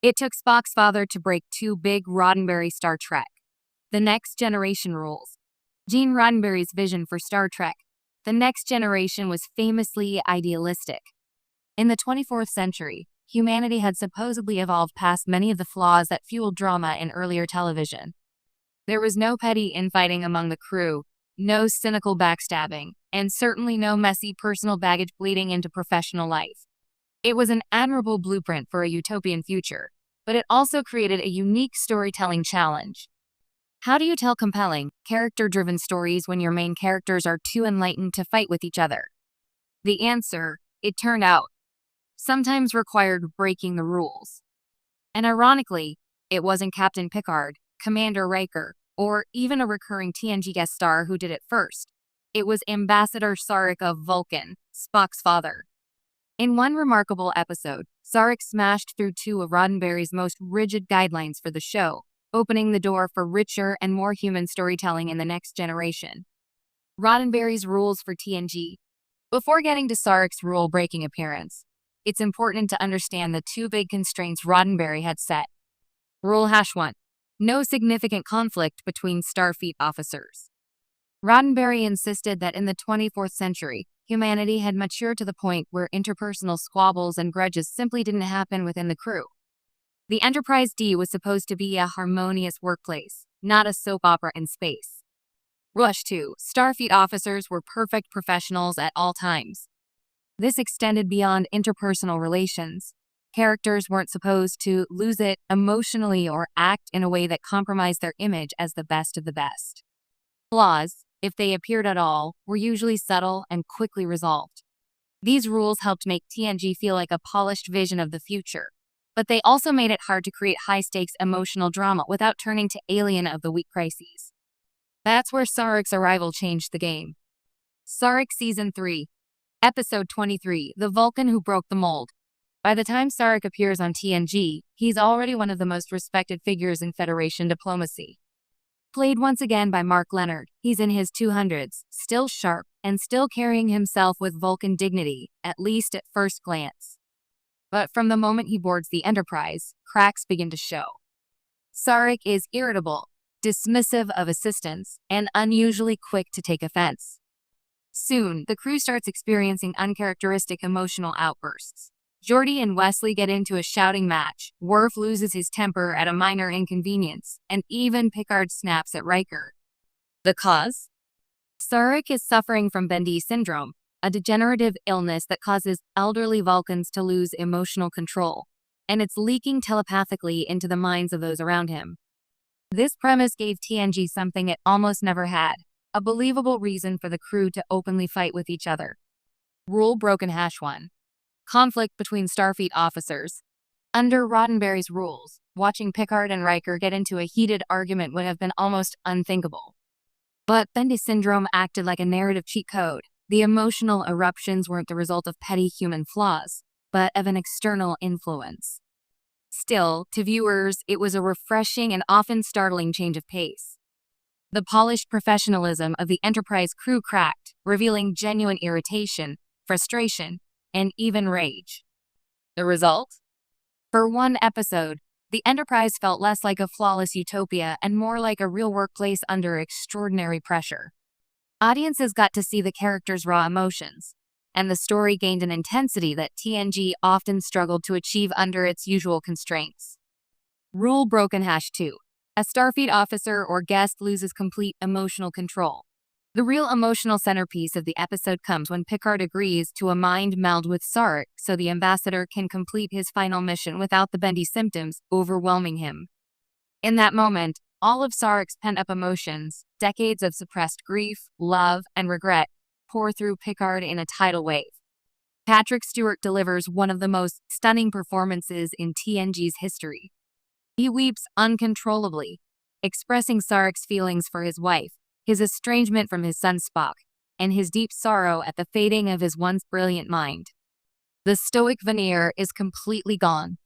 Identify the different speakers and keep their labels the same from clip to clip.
Speaker 1: It took Spock's father to break two big Roddenberry Star Trek. The Next Generation rules. Gene Roddenberry's vision for Star Trek, The Next Generation, was famously idealistic. In the 24th century, humanity had supposedly evolved past many of the flaws that fueled drama in earlier television. There was no petty infighting among the crew, no cynical backstabbing, and certainly no messy personal baggage bleeding into professional life. It was an admirable blueprint for a utopian future, but it also created a unique storytelling challenge. How do you tell compelling, character-driven stories when your main characters are too enlightened to fight with each other? The answer, it turned out, sometimes required breaking the rules. And ironically, it wasn't Captain Picard, Commander Riker, or even a recurring TNG guest star who did it first. It was Ambassador Sarek of Vulcan, Spock's father. In one remarkable episode, Sarek smashed through two of Roddenberry's most rigid guidelines for the show, opening the door for richer and more human storytelling in The Next Generation. Roddenberry's rules for TNG. Before getting to Sarek's rule-breaking appearance, it's important to understand the two big constraints Roddenberry had set. Rule #1. No significant conflict between Starfleet officers. Roddenberry insisted that in the 24th century, humanity had matured to the point where interpersonal squabbles and grudges simply didn't happen within the crew. The Enterprise D was supposed to be a harmonious workplace, not a soap opera in space. Rule 2. Starfleet officers were perfect professionals at all times. This extended beyond interpersonal relations. Characters weren't supposed to lose it emotionally or act in a way that compromised their image as the best of the best. Flaws, if they appeared at all, were usually subtle and quickly resolved. These rules helped make TNG feel like a polished vision of the future, but they also made it hard to create high-stakes emotional drama without turning to Alien of the Week crises. That's where Sarek's arrival changed the game. Sarek Season 3, Episode 23, The Vulcan Who Broke the Mold. By the time Sarek appears on TNG, he's already one of the most respected figures in Federation diplomacy. Played once again by Mark Lenard, he's in his 200s, still sharp, and still carrying himself with Vulcan dignity, at least at first glance. But from the moment he boards the Enterprise, cracks begin to show. Sarek is irritable, dismissive of assistance, and unusually quick to take offense. Soon, the crew starts experiencing uncharacteristic emotional outbursts. Geordi and Wesley get into a shouting match, Worf loses his temper at a minor inconvenience, and even Picard snaps at Riker. The cause? Sarek is suffering from Bendy syndrome, a degenerative illness that causes elderly Vulcans to lose emotional control, and it's leaking telepathically into the minds of those around him. This premise gave TNG something it almost never had, a believable reason for the crew to openly fight with each other. Rule broken #1. Conflict between Starfleet officers. Under Roddenberry's rules, watching Picard and Riker get into a heated argument would have been almost unthinkable. But Bendy syndrome acted like a narrative cheat code. The emotional eruptions weren't the result of petty human flaws, but of an external influence. Still, to viewers, it was a refreshing and often startling change of pace. The polished professionalism of the Enterprise crew cracked, revealing genuine irritation, frustration, and even rage. The result? For one episode, the Enterprise felt less like a flawless utopia and more like a real workplace under extraordinary pressure. Audiences got to see the characters' raw emotions, and the story gained an intensity that TNG often struggled to achieve under its usual constraints. Rule broken #2. A Starfleet officer or guest loses complete emotional control. The real emotional centerpiece of the episode comes when Picard agrees to a mind meld with Sarek so the ambassador can complete his final mission without the Bendy symptoms overwhelming him. In that moment, all of Sarek's pent-up emotions, decades of suppressed grief, love, and regret, pour through Picard in a tidal wave. Patrick Stewart delivers one of the most stunning performances in TNG's history. He weeps uncontrollably, expressing Sarek's feelings for his wife, his estrangement from his son Spock, and his deep sorrow at the fading of his once brilliant mind. The stoic veneer is completely gone.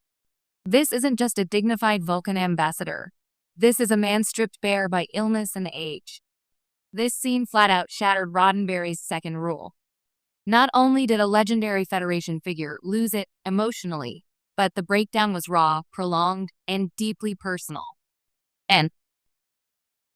Speaker 1: This isn't just a dignified Vulcan ambassador. This is a man stripped bare by illness and age. This scene flat out shattered Roddenberry's second rule. Not only did a legendary Federation figure lose it emotionally, but the breakdown was raw, prolonged, and deeply personal. And